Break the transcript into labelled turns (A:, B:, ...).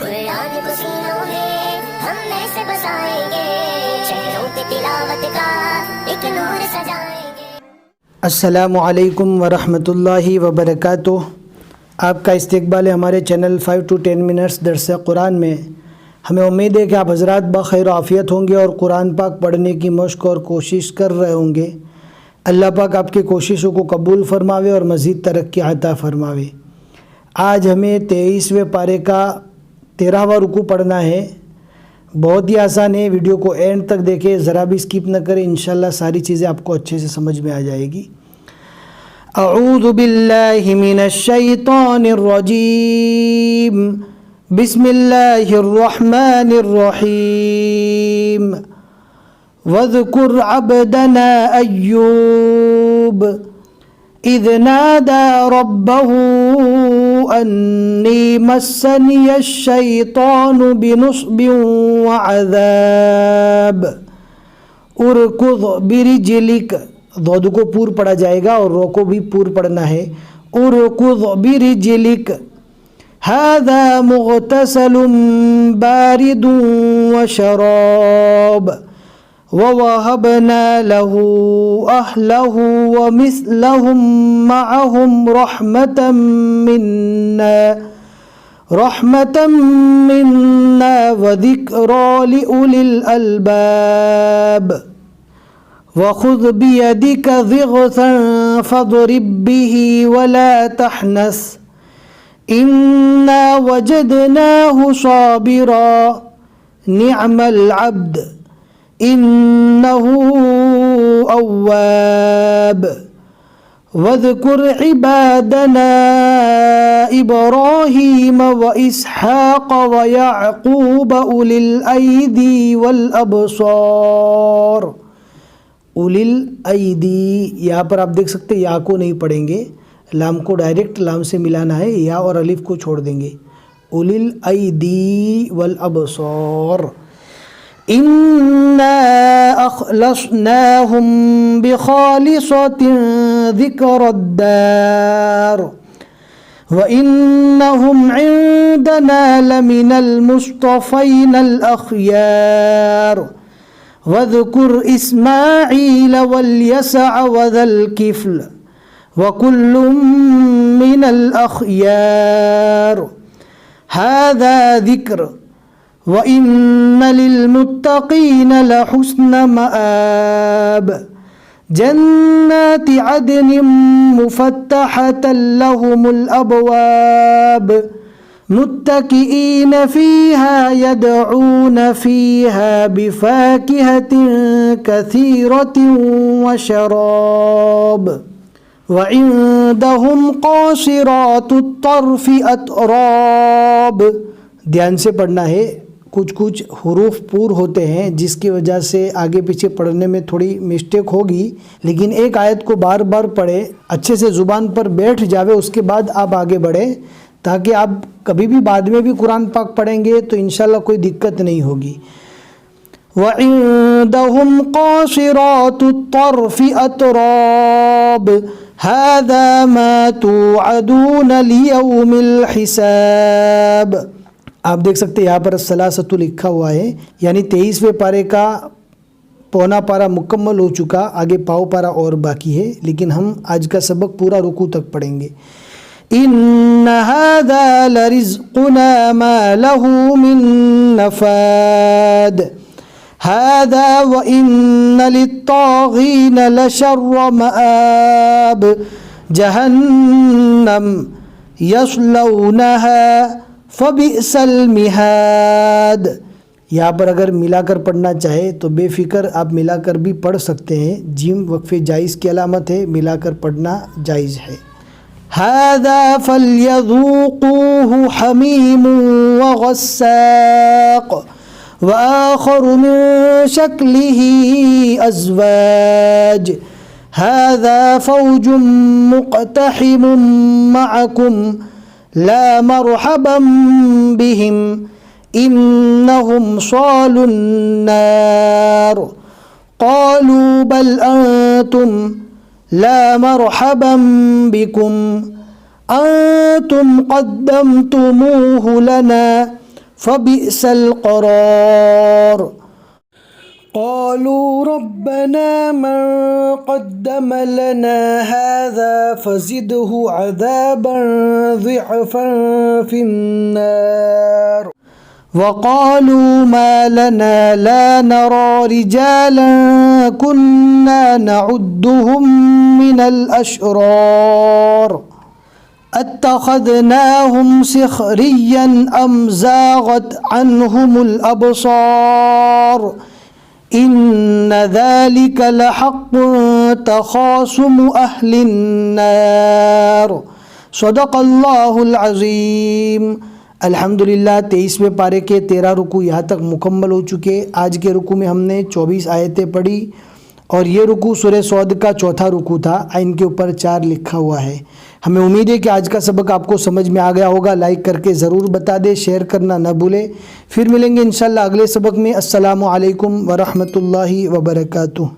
A: कुरान को सीनों में हम ऐसे बसाएंगे, शहरों पे तिलावत का एक नूर सजाएंगे।
B: अस्सलामु अलैकुम वरहमतुल्लाहि वबरकातुह। आपका इस्तकबाल है हमारे चैनल 5 to 10 मिनट्स दर्स कुरान में। हमें उम्मीद है कि आप हज़रात बखैर आफ़ियत होंगे और कुरान पाक पढ़ने की मश्क और कोशिश कर रहे होंगे। अल्लाह पाक आपकी कोशिशों को कबूल फ़रमावे और मज़ीद तरक्की अता फ़रमावे। आज हमें 23वें पारे का 13वां रुकू पढ़ना है। बहुत ही आसान है, वीडियो को एंड तक देखें, ज़रा भी स्किप न करें। इंशाल्लाह सारी चीज़ें आपको अच्छे से समझ में आ जाएगी। अऊज़ु बिल्लाहि मिनश शैतानिर रजीम, बिस्मिल्लाहिर रहमानिर रहीम। वज़कुर अब्दना अय्यूब इज़ नादा रब्बहू अन्नी मस्सनियश शैतानु बिनुस्बिन व अज़ाब। उरकुज़ बिरिजलिक, दौद को पूर पढ़ा जाएगा और रो को भी पूर पढ़ना है। उरकुज़ बिरिजलिक हाज़ा मुग़तसलुम बारिदुन व शराब ववहबना लहू अहलहू व मिस्लहुम मअहुम रहमतम मिन्ना व ज़िक्रा लिउलिल अलबाब। वख़ुज़ बियदिक ज़िग़्सन फ़ज़रिब बिही वला तहनस इन्ना वजदनाहु साबिरा निअमल अब्द इन्नहु अव्वाब। वज़कुर इबादना इब्राहीम व इसहाक़ व याक़ूब उलिल ऐदी वल अबसार। उलिल ऐदी, यहाँ पर आप देख सकते हैं या को नहीं पढ़ेंगे, लाम को डायरेक्ट लाम से मिलाना है, या और अलिफ को छोड़ देंगे। उलिल ऐदी वल अबसार। इन्ना अख़लसनाहुम बिखालिसतिन ज़िक्रद्दार व इन्नहुम इंदना लमिनल मुस्तफ़ैनल अख़यार। वज़कुर इस्माईल वल यसअ व ज़ल किफ़्ल व कुल्लुम मिनल अख़यार। हाज़ा ज़िक्र व इन्न लिलमुत्तक़ीन लहुस्न मआब। जन्नाति अदनिन मुफ़त्तहतन लहुमुल अबवाब मुत्तकिईन फ़ीहा यदऊन फ़ीहा बिफ़ाकिहतिन कसीरतिन व शराब। व इंदहुम क़ासिरातुत तर्फ़ि अतराब। ध्यान से पढ़ना है, कुछ कुछ हुरूफ पूर होते हैं जिसकी वजह से आगे पीछे पढ़ने में थोड़ी मिस्टेक होगी, लेकिन एक आयत को बार बार पढ़े, अच्छे से ज़ुबान पर बैठ जावे, उसके बाद आप आगे बढ़ें, ताकि आप कभी भी बाद में भी कुरान पाक पढ़ेंगे तो इंशाल्लाह कोई दिक्कत नहीं होगी। व इंदहुम क़ासिरातुत तर्फ़ि अतराब हाज़ा मा तुअदून लियौमिल हिसाब। आप देख सकते हैं यहाँ पर सलासतु लिखा हुआ है, यानी 23वें पारे का पौना पारा मुकम्मल हो चुका, आगे पाव पारा और बाकी है, लेकिन हम आज का सबक पूरा रुकू तक पढ़ेंगे। इन्न हाज़ा लरिज़्क़ुना मा लहू मिन नफ़ाद हाज़ा व इन्न लित्ताग़ीन लशर्र मआब। जहन्नम यस्लौनहा फ़बिअसल मिहाद। यहाँ पर अगर मिलाकर पढ़ना चाहे तो बेफ़िक्र आप मिलाकर भी पढ़ सकते हैं। जीम वक्फ़े जायज़ की अलामत है, मिलाकर पढ़ना जायज़ है। हाज़ा फ़ल्यज़ूक़ूहु हमीमुन व ग़स्साक़ व आख़रु मिन शक्लिही अज़वाज। हाज़ा फ़ौजुम मुक़तहिमुम मअकुम ला मरहबन बिहिम इन्नहुम सालुन नार। क़ालू बल अंतुम ला मरहबन बिकुम अंतुम क़द्दमतुमूहु लना फबिअसल क़रार। क़ालू रब्बना मन क़द्दम लना हाज़ा फ़ज़िदहु अज़ाबन ज़िअफ़न फ़िन्नार। वक़ालू मा लना ला नरा रिजालन कुन्ना नउद्दुहुम मिनल अशरार अत्तख़ज़नाहुम सिख़रिय्यन अम ज़ाग़त अन्हुमुल अबसार इन्न ज़ालिक लहक़्क़ुन तख़ासुमु अहलिन्नार। सदक़ल्लाहुल अज़ीम। अल्हम्दुलिल्लाह 23वें पारे के 13 रुकू यहाँ तक मुकम्मल हो चुके। आज के रुकू में हमने 24 आयतें पढ़ी और ये रुकू सूरह सौद का चौथा रुकू था। आइन के ऊपर 4 लिखा हुआ है। हमें उम्मीद है कि आज का सबक आपको समझ में आ गया होगा। लाइक करके ज़रूर बता दें, शेयर करना न भूलें। फिर मिलेंगे इंशाल्लाह अगले सबक में। अस्सलामु अलैकुम व रहमतुल्लाहि व बरकातुहू।